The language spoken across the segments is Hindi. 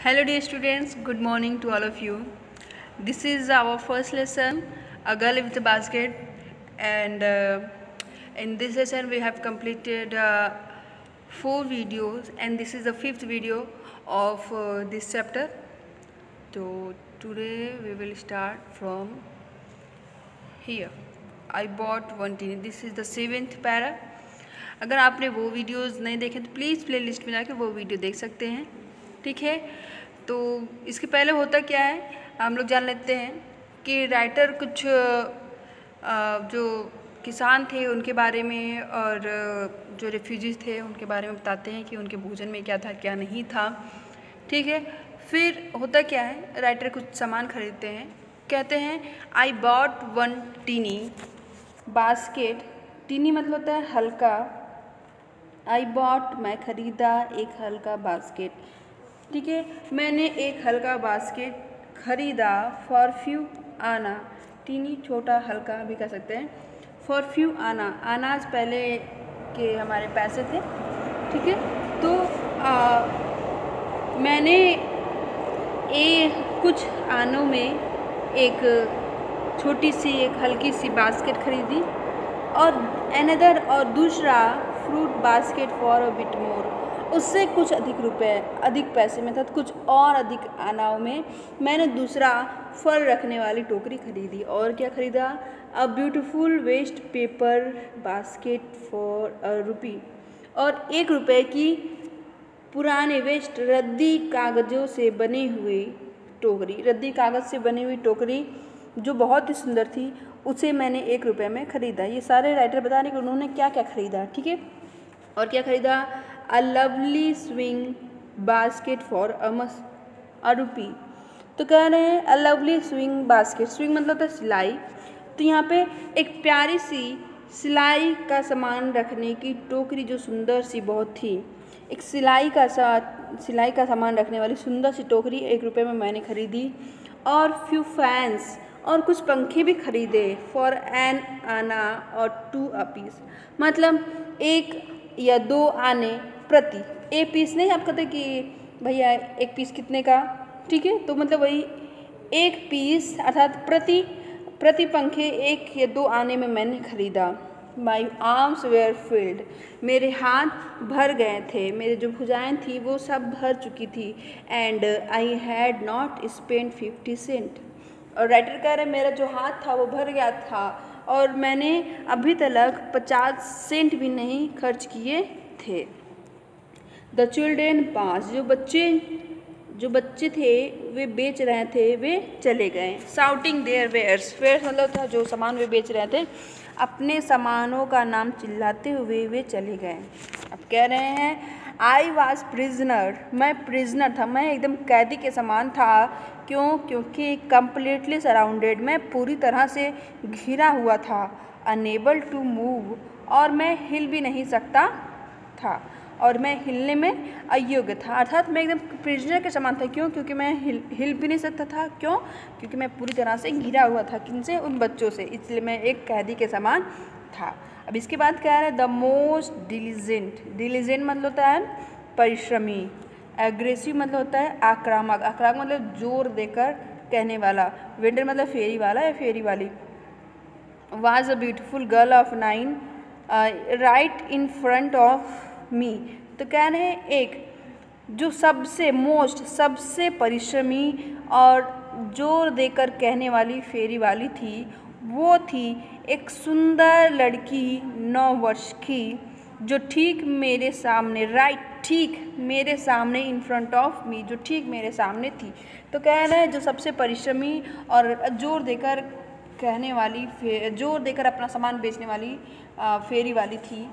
Hello dear students, good morning to all of you. This is our first lesson, A Girl with a Basket, and in this lesson we have completed 4 videos, and this is the 5th video of this chapter. So today we will start from here. I bought one tea. This is the 7th para. अगर आपने वो वीडियोस नहीं देखे तो प्लीज़ प्ले लिस्ट में जाकर वो वीडियो देख सकते हैं, ठीक है। तो इसके पहले होता क्या है, हम लोग जान लेते हैं कि राइटर कुछ जो किसान थे उनके बारे में और जो रेफ्यूजीज़ थे उनके बारे में बताते हैं कि उनके भोजन में क्या था क्या नहीं था, ठीक है। फिर होता क्या है, राइटर कुछ सामान खरीदते हैं, कहते हैं I bought one tiny basket. Tiny मतलब होता है हल्का, आई बॉट मैं खरीदा एक हल्का बास्केट, ठीक है। मैंने एक हल्का बास्केट खरीदा फॉर फ्यू आना। टीनी छोटा हल्का भी कह सकते हैं। फॉर फ्यू आना, आनाज पहले के हमारे पैसे थे, ठीक है। तो मैंने कुछ आनों में एक छोटी सी एक हल्की सी बास्केट खरीदी और अनदर और दूसरा fruit basket for a bit more, उससे कुछ अधिक पैसे में था, तो कुछ और अधिक आनाओं में मैंने दूसरा फल रखने वाली टोकरी खरीदी। और क्या खरीदा, a beautiful waste paper basket for a rupee, और 1 रुपये की पुराने वेस्ट रद्दी कागज़ों से बनी हुई टोकरी, रद्दी कागज़ से बनी हुई टोकरी जो बहुत ही सुंदर थी, उसे मैंने 1 रुपये में ख़रीदा। ये सारे राइटर बता रहे कि उन्होंने क्या क्या ख़रीदा, ठीक है। और क्या ख़रीदा, a lovely swing basket for a rupee. तो कह रहे हैं a lovely swing basket, swing मतलब होता है सिलाई, तो यहाँ पे एक प्यारी सी सिलाई का सामान रखने की टोकरी जो सुंदर सी बहुत थी, एक सिलाई का सामान रखने वाली सुंदर सी टोकरी 1 रुपये में मैंने ख़रीदी। और फ्यू फैंस, और कुछ पंखे भी खरीदे फॉर एन आना और 2 अ पीस, मतलब 1 या 2 आने प्रति। ए पीस नहीं, आप कहते कि भैया 1 पीस कितने का, ठीक है, तो मतलब वही 1 पीस अर्थात प्रति पंखे 1 या 2 आने में मैंने खरीदा। माई आर्म्स वेयर फिल्ड, मेरे हाथ भर गए थे, मेरे जो भुजाएं थी वो सब भर चुकी थी। And I had not spend 50 cent, और राइटर कह रहे मेरा जो हाथ था वो भर गया था और मैंने अभी तक 50 सेंट भी नहीं खर्च किए थे। द चिल्ड्रेन पास, जो बच्चे थे वे बेच रहे थे, वे चले गए। शाउटिंग देयर वेयर्स, वेयर्स मतलब था जो सामान वे बेच रहे थे, अपने सामानों का नाम चिल्लाते हुए वे चले गए। अब कह रहे हैं आई वॉज प्रिजनर, मैं प्रिजनर था, मैं एकदम कैदी के समान था। क्यों, क्योंकि कम्प्लीटली सराउंडेड, मैं पूरी तरह से घिरा हुआ था। अनेबल टू मूव, और मैं हिल भी नहीं सकता था, और मैं हिलने में अयोग्य था, अर्थात मैं एकदम प्रिजनर के समान था। क्यों, क्योंकि मैं हिल भी नहीं सकता था। क्यों, क्योंकि मैं पूरी तरह से घिरा हुआ था, किनसे, उन बच्चों से, इसलिए मैं एक कैदी के समान था। अब इसके बाद क्या है, द मोस्ट डिलीजेंट, डिलीजेंट मतलब होता है परिश्रमी, एग्रेसिव मतलब होता है आक्रामक, आक्रामक मतलब जोर देकर कहने वाला, वेंडर मतलब फेरी वाला या फेरी वाली। Was a beautiful girl of 9 right in front of me, तो कह रहे हैं एक जो सबसे परिश्रमी और जोर देकर कहने वाली फेरी वाली थी, वो थी एक सुंदर लड़की 9 वर्ष की, जो ठीक मेरे सामने, ठीक मेरे सामने, इन फ्रंट ऑफ मी, जो ठीक मेरे सामने थी। तो कह रहे हैं जो सबसे परिश्रमी और जोर देकर कहने वाली, जोर देकर अपना सामान बेचने वाली फेरी वाली थी,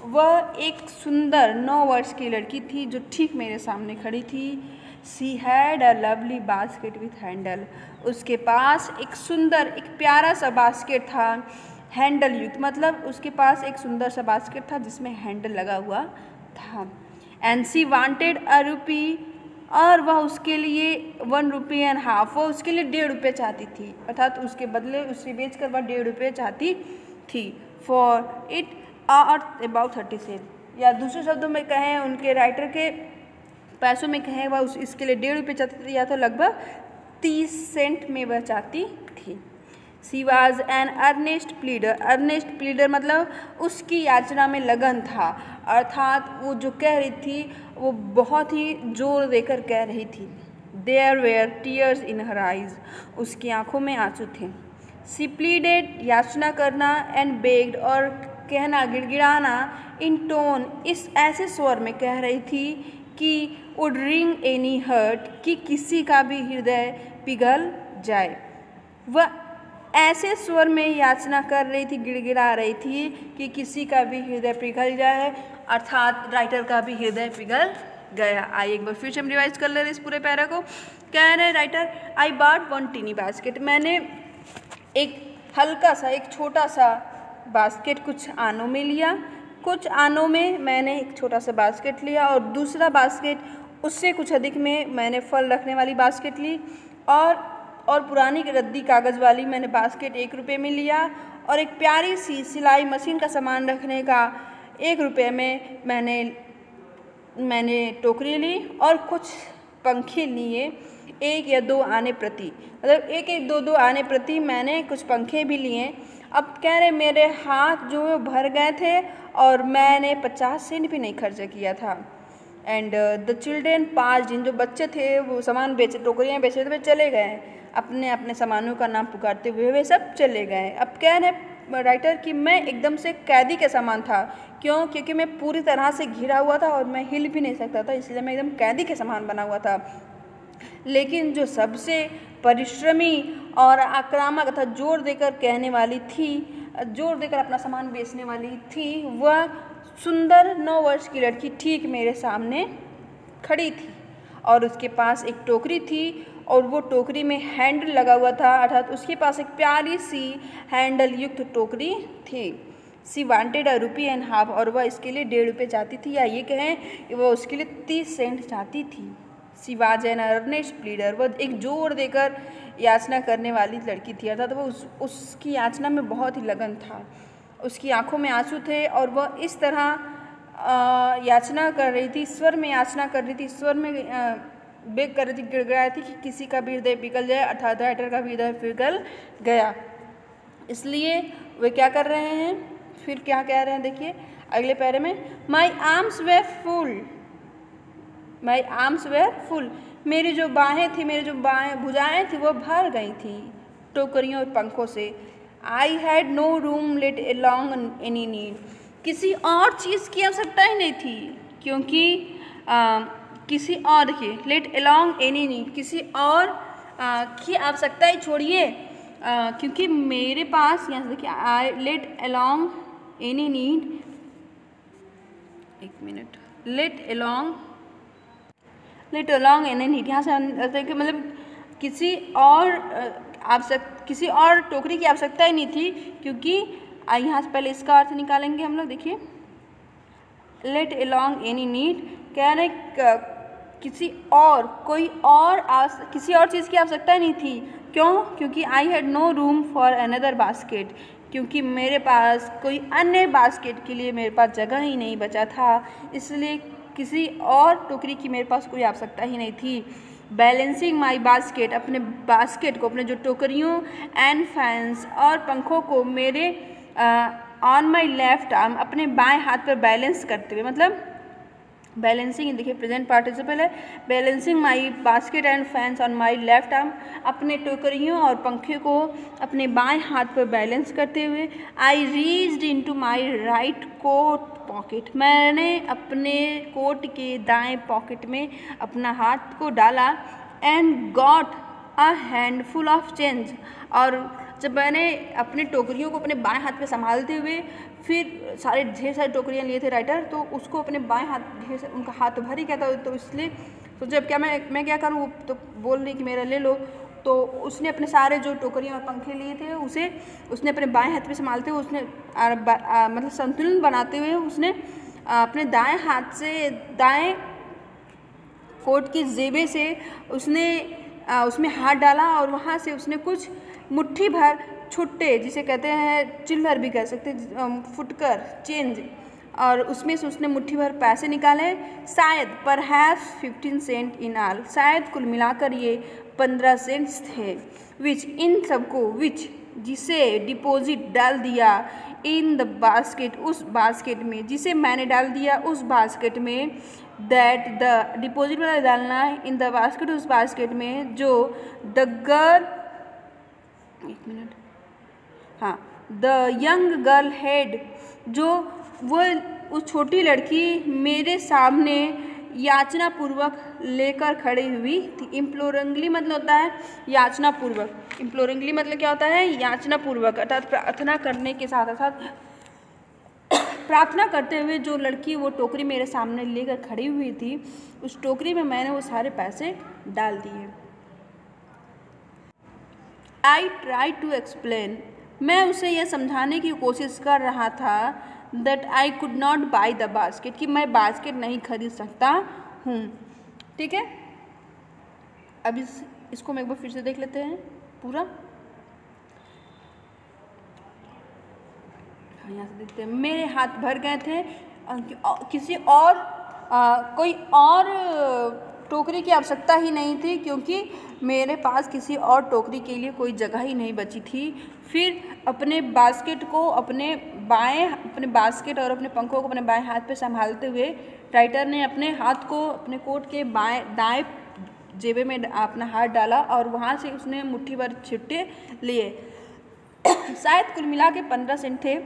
वह एक सुंदर 9 वर्ष की लड़की थी जो ठीक मेरे सामने खड़ी थी। She had a lovely basket with handle, उसके पास एक सुंदर, एक प्यारा सा बास्केट था, हैंडल युक्त, मतलब उसके पास एक सुंदर सा बास्केट था जिसमें हैंडल लगा हुआ था। And C wanted a rupee, और वह उसके लिए 1.5 रुपये, वो उसके लिए 1.5 रुपये चाहती थी, अर्थात उसके बदले उसे बेचकर वह 1.5 रुपये चाहती थी। फॉर इट और अबाउट 30 सेंट, या दूसरे शब्दों में कहें उनके राइटर के पैसों में कहें वह इसके लिए 1.5 रुपये चाहती थी, या तो लगभग 30 सेंट में वह चाहती थी। She was an earnest pleader. Earnest pleader मतलब उसकी याचना में लगन था, अर्थात वो जो कह रही थी वो बहुत ही जोर देकर कह रही थी। There were tears in her eyes, उसकी आंखों में आंसू थे। शी प्लीडेड, याचना करना, एंड बेग्ड, और कहना, गिड़गिड़ाना, इन टोन, इस ऐसे स्वर में कह रही थी कि वुड रिंग एनी हर्ट, कि किसी का भी हृदय पिघल जाए। वह ऐसे स्वर में याचना कर रही थी, गिड़गिड़ा रही थी कि किसी का भी हृदय पिघल जाए, अर्थात राइटर का भी हृदय पिघल गया। आइए एक बार फिर से हम रिवाइज कर ले रहे इस पूरे पैरा को। कह रहे writer, I bought one tiny basket, मैंने एक हल्का सा, एक छोटा सा बास्केट कुछ आनों में लिया, कुछ आनों में मैंने एक छोटा सा बास्केट लिया, और दूसरा बास्केट उससे कुछ अधिक में मैंने फल रखने वाली बास्केट ली, और पुरानी रद्दी कागज़ वाली मैंने बास्केट 1 रुपये में लिया, और एक प्यारी सी सिलाई मशीन का सामान रखने का 1 रुपये में मैंने टोकरी ली, और कुछ पंखे लिए 1 या 2 आने प्रति, मतलब 1-1, 2-2 आने प्रति मैंने कुछ पंखे भी लिए। अब कह रहे मेरे हाथ जो है भर गए थे, और मैंने 50 सेंट भी नहीं खर्चा किया था। एंड द चिल्ड्रेन पास, जिन जो बच्चे थे वो सामान बेचे, टोकरियाँ बेच रहे थे, वे चले गए, अपने अपने सामानों का नाम पुकारते हुए वे सब चले गए। अब कह रहे राइटर कि मैं एकदम से कैदी के समान था। क्यों? क्योंकि मैं पूरी तरह से घिरा हुआ था और मैं हिल भी नहीं सकता था, इसलिए मैं एकदम कैदी के समान बना हुआ था। लेकिन जो सबसे परिश्रमी और आक्रामक तथा जोर देकर कहने वाली थी, जोर देकर अपना सामान बेचने वाली थी, वह सुंदर 9 वर्ष की लड़की ठीक मेरे सामने खड़ी थी, और उसके पास एक टोकरी थी, और वो टोकरी में हैंडल लगा हुआ था, अर्थात उसके पास एक प्यारी सी हैंडल युक्त टोकरी थी। सी वांटेड ₹1.5 रुपये, और वह इसके लिए 1.5 रुपये चाहती थी, या ये कहें कि वह उसके लिए 30 सेंट चाहती थी। She was an earnest pleader, वह एक जोर देकर याचना करने वाली लड़की थी, अर्थात वो उसकी याचना में बहुत ही लगन था, उसकी आंखों में आंसू थे, और वह इस तरह याचना कर रही थी, स्वर में याचना कर रही थी, स्वर में बेग कर रही थी, गिड़गिड़ा रही थी कि किसी का भी हृदय पिघल जाए, अर्थात राइटर का भी हृदय पिघल गया। इसलिए वे क्या कर रहे हैं, फिर क्या कह रहे हैं, देखिए अगले पैरे में, my arms were full, my arms were full, मेरी जो बाहें थी, मेरी जो भुजाएं थी वो भर गई थी टोकरियों और पंखों से। I had no room let along any need, किसी और चीज़ की आवश्यकता ही नहीं थी, क्योंकि किसी और, देखिए लेट अलोंग एनी नीड, किसी और की आवश्यकता ही छोड़िए, क्योंकि मेरे पास, यहाँ से देखिए, I let along any need, एक minute, let along any need, यहाँ से देखिए मतलब किसी और टोकरी की आवश्यकता ही नहीं थी, क्योंकि यहाँ से पहले इसका अर्थ निकालेंगे हम लोग। देखिए लेट अलोंग एनी नीड, कह रहे किसी और चीज़ की आवश्यकता ही नहीं थी। क्यों? क्योंकि I had no room for another basket, क्योंकि मेरे पास कोई अन्य बास्केट के लिए मेरे पास जगह ही नहीं बचा था, इसलिए किसी और टोकरी की मेरे पास कोई आवश्यकता ही नहीं थी। बैलेंसिंग माई बास्केट, अपने बास्केट को, अपने जो टोकरियों एंड फैंस और पंखों को मेरे ऑन माई लेफ्ट आर्म, अपने बाएं हाथ पर बैलेंस करते हुए, मतलब बैलेंसिंग, देखिए प्रेजेंट पार्टिसिपल है, balancing my basket and fans on my left arm, अपने टोकरियों और पंखे को अपने बाएं हाथ पर बैलेंस करते हुए। I reached into my right coat pocket, मैंने अपने कोट के दाएं पॉकेट में अपना हाथ को डाला, and got a handful of change, और जब मैंने अपने टोकरियों को अपने बाएं हाथ पे संभालते हुए फिर ढेर सारी टोकरियाँ लिए थे राइटर, तो उसको अपने बाएं हाथ, ढेर सारे उनका हाथ तो भर ही गया था, तो इसलिए तो जब क्या मैं क्या करूँ, तो बोल रही कि मेरा ले लो, तो उसने अपने सारे जो टोकरियाँ और पंखे लिए थे उसने अपने बाएं हाथ पे संभालते हुए, उसने मतलब संतुलन बनाते हुए उसने अपने दाएं हाथ से, दाएं कोट की जेबे से उसने उसमें हाथ डाला, और वहाँ से उसने कुछ मुट्ठी भर छुट्टे, जिसे कहते हैं चिल्लर भी कह सकते हैं, फुटकर, चेंज, और उसमें से उसने मुट्ठी भर पैसे निकाले, शायद परहैप्स 15 सेंट इन ऑल, शायद कुल मिलाकर ये 15 सेंट्स थे। विच इन सबको, विच जिसे डिपॉजिट डाल दिया इन द बास्केट, उस बास्केट में, जिसे मैंने डाल दिया उस बास्केट में, दैट द डिपॉजिट वाला डालना इन द बास्केट, उस बास्केट में, जो द गर्ल, एक मिनट, हाँ, द यंग गर्ल हेड, जो वो उस छोटी लड़की मेरे सामने याचना पूर्वक लेकर खड़ी हुई थी। इम्प्लोरिंगली मतलब होता है याचना पूर्वक, इम्प्लोरिंगली मतलब क्या होता है, याचना पूर्वक, अर्थात प्रार्थना करने के साथ, अर्थात प्रार्थना करते हुए जो लड़की वो टोकरी मेरे सामने लेकर खड़ी हुई थी, उस टोकरी में मैंने वो सारे पैसे डाल दिए। आई ट्राई टू एक्सप्लेन, मैं उसे यह समझाने की कोशिश कर रहा था, that I could not by the basket, कि मैं बास्केट नहीं खरीद सकता हूँ। ठीक है, अब इसको मैं एक बार फिर से देख लेते हैं पूरा। यहाँ से देखते हैं, मेरे हाथ भर गए थे, किसी और कोई और टोकरी की आवश्यकता ही नहीं थी, क्योंकि मेरे पास किसी और टोकरी के लिए कोई जगह ही नहीं बची थी। फिर अपने बास्केट को अपने बास्केट और अपने पंखों को अपने बाएं हाथ पे संभालते हुए राइटर ने अपने हाथ को अपने कोट के दाएं जेबे में अपना हाथ डाला और वहाँ से उसने मुट्ठी भर छिट्टे लिए। शायद कुल मिला के 15 सेंट थे,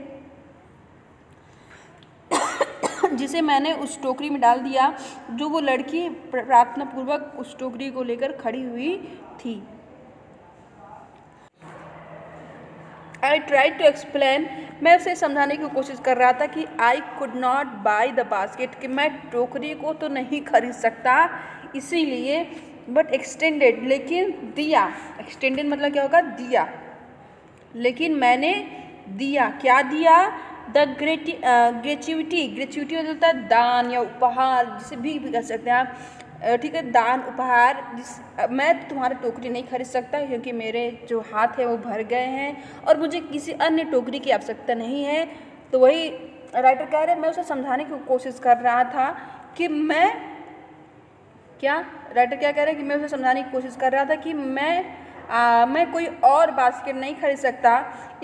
जिसे मैंने उस टोकरी में डाल दिया जो वो लड़की प्रार्थना पूर्वक उस टोकरी को लेकर खड़ी हुई थी। आई ट्राई टू एक्सप्लेन, मैं उसे समझाने की कोशिश कर रहा था कि I could not by the basket, कि मैं टोकरी को तो नहीं खरीद सकता इसीलिए, बट एक्सटेंडेड, लेकिन दिया, एक्सटेंडेड मतलब क्या होगा, दिया, लेकिन मैंने दिया, क्या दिया, द ग्रेच्युटी, ग्रेच्युटी मतलब होता है दान या उपहार, जिसे भी कह सकते हैं आप, ठीक है, दान उपहार। मैं तुम्हारा टोकरी नहीं खरीद सकता क्योंकि मेरे जो हाथ है वो भर गए हैं और मुझे किसी अन्य टोकरी की आवश्यकता नहीं है। तो वही राइटर कह रहे हैं, मैं उसे समझाने की कोशिश कर रहा था कि राइटर क्या कह रहे हैं कि मैं उसे समझाने की कोशिश कर रहा था कि मैं कोई और बास्केट नहीं खरीद सकता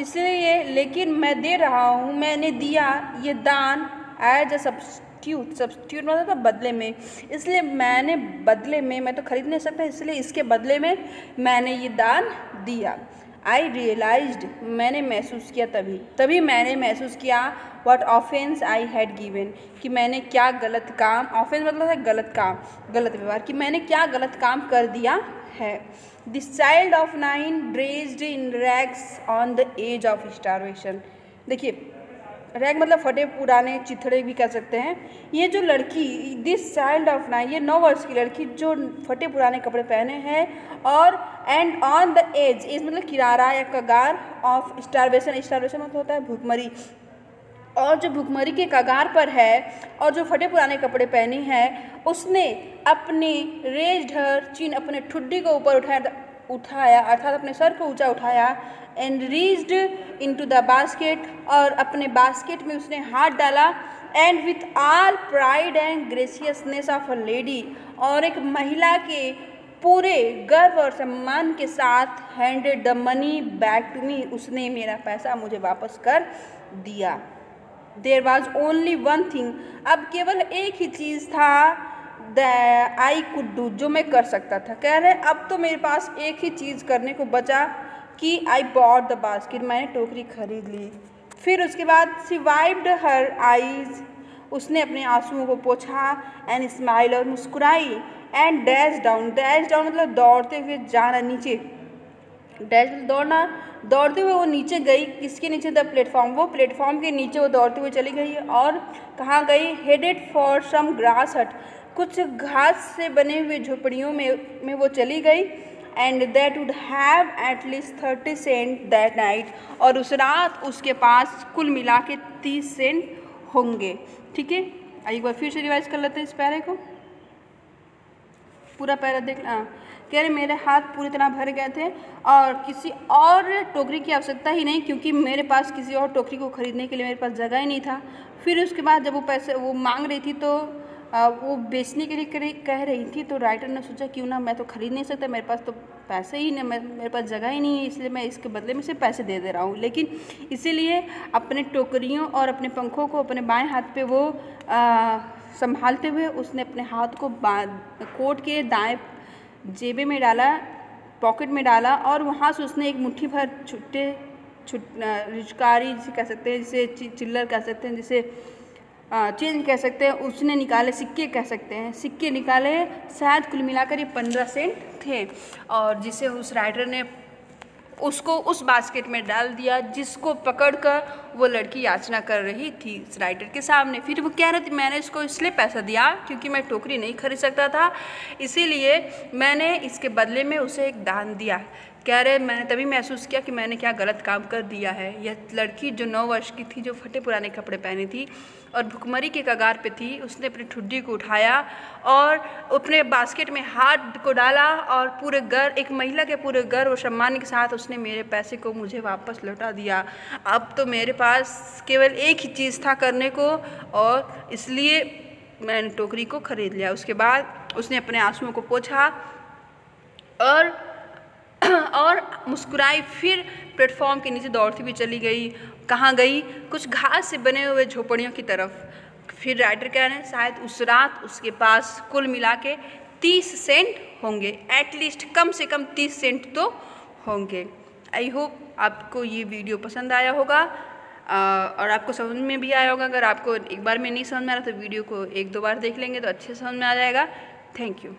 इसलिए, लेकिन मैं दे रहा हूँ, मैंने दिया ये दान एज अ सब्स्टिट्यूट मतलब था बदले में, इसलिए मैंने बदले में, मैं तो खरीद नहीं सकता इसलिए इसके बदले में मैंने ये दान दिया। आई रियलाइज्ड, मैंने महसूस किया, तभी मैंने महसूस किया what offence I had given, कि मैंने क्या गलत काम, ऑफेंस मतलब है गलत काम, गलत व्यवहार, कि मैंने क्या गलत काम कर दिया है। This child of 9 dressed in rags on the edge of starvation. देखिए, रैग मतलब फटे पुराने चिथड़े भी कह सकते हैं। ये जो लड़की, दिस चाइल्ड ऑफ 9, ये 9 वर्ष की लड़की जो फटे पुराने कपड़े पहने हैं और एंड ऑन द एज मतलब किनारा या कगार ऑफ स्टारवेशन, स्टारवेशन मतलब होता है भूखमरी, और जो भूखमरी के कगार पर है और जो फटे पुराने कपड़े पहनी है, उसने अपने रेज्ड हर चिन, अपने ठुड्डी को ऊपर उठाया अर्थात अपने सर को ऊंचा उठाया, and reached into the basket, और अपने बास्केट में उसने हाथ डाला, and with all pride and graciousness of a lady, और एक महिला के पूरे गर्व और सम्मान के साथ handed the money back to me, उसने मेरा पैसा मुझे वापस कर दिया। There was only one thing, अब केवल एक ही चीज़ था, दैट आई कुड डू, जो मैं कर सकता था। कह रहे अब तो मेरे पास एक ही चीज़ करने को बचा कि आई बॉट द बास्केट, मैंने टोकरी खरीद ली। फिर उसके बाद शी वाइप्ड हर आईज, उसने अपने आंसुओं को पोंछा, एंड स्माइल और मुस्कुराई, एंड डैश डाउन मतलब दौड़ते हुए जाना नीचे, डैश दौड़ना, दौड़ते हुए वो नीचे गई, किसके नीचे, द प्लेटफॉर्म, वो प्लेटफॉर्म के नीचे वो दौड़ते हुए चली गई, और कहाँ गई, हेडेड फॉर सम ग्रास हट, कुछ घास से बने हुए झोपड़ियों में वो चली गई, and that would have at least 30 cent that night, और उस रात उसके पास कुल मिला के 30 सेंट होंगे। ठीक है, एक बार फिर से रिवाइज कर लेते हैं इस पैरे को, पूरा पैरा देख। कह रहे मेरे हाथ पूरी तरह भर गए थे और किसी और टोकरी की आवश्यकता ही नहीं, क्योंकि मेरे पास किसी और टोकरी को ख़रीदने के लिए मेरे पास जगह ही नहीं था। फिर उसके बाद जब वो पैसे वो मांग रही थी तो वो बेचने के लिए कह रही थी, तो राइटर ने सोचा क्यों ना, मैं तो ख़रीद नहीं सकता, मेरे पास तो पैसे ही नहीं, मेरे पास जगह ही नहीं है, इसलिए मैं इसके बदले में सिर्फ पैसे दे रहा हूँ। लेकिन इसीलिए अपने टोकरियों और अपने पंखों को अपने बाएं हाथ पे वो संभालते हुए उसने अपने हाथ को कोट के दाएं जेबे में डाला, पॉकेट में डाला, और वहाँ से उसने एक मुट्ठी भर रुचकारी जिसे कह सकते हैं, जिसे चिल्लर कह सकते हैं, जिसे चेंज कह सकते हैं, उसने निकाले, सिक्के कह सकते हैं, सिक्के निकाले, शायद कुल मिलाकर ये 15 सेंट थे, और जिसे उस राइटर ने उसको उस बास्केट में डाल दिया, जिसको पकड़कर वो लड़की याचना कर रही थी इस राइटर के सामने। फिर वो कह रही थी मैंने इसको इसलिए पैसा दिया क्योंकि मैं टोकरी नहीं खरीद सकता था, इसीलिए मैंने इसके बदले में उसे एक दान दिया। कह रहे मैंने तभी महसूस किया कि मैंने क्या गलत काम कर दिया है। यह लड़की जो 9 वर्ष की थी, जो फटे पुराने कपड़े पहनी थी और भुखमरी के कगार पे थी, उसने अपनी ठुड्डी को उठाया और अपने बास्केट में हाथ को डाला और पूरे एक महिला के पूरे गर्व और सम्मान के साथ उसने मेरे पैसे को मुझे वापस लौटा दिया। अब तो मेरे पास केवल एक ही चीज़ था करने को, और इसलिए मैंने टोकरी को खरीद लिया। उसके बाद उसने अपने आंसुओं को पोंछा और मुस्कुराई, फिर प्लेटफॉर्म के नीचे दौड़ती हुई चली गई। कहाँ गई? कुछ घास से बने हुए झोपड़ियों की तरफ। फिर राइटर कह रहे हैं शायद उस रात उसके पास कुल मिला के 30 सेंट होंगे, एटलीस्ट कम से कम 30 सेंट तो होंगे। आई होप आपको ये वीडियो पसंद आया होगा और आपको समझ में भी आया होगा। अगर आपको एक बार में नहीं समझ में आ रहा तो वीडियो को 1-2 बार देख लेंगे तो अच्छे समझ में आ जाएगा। Thank you.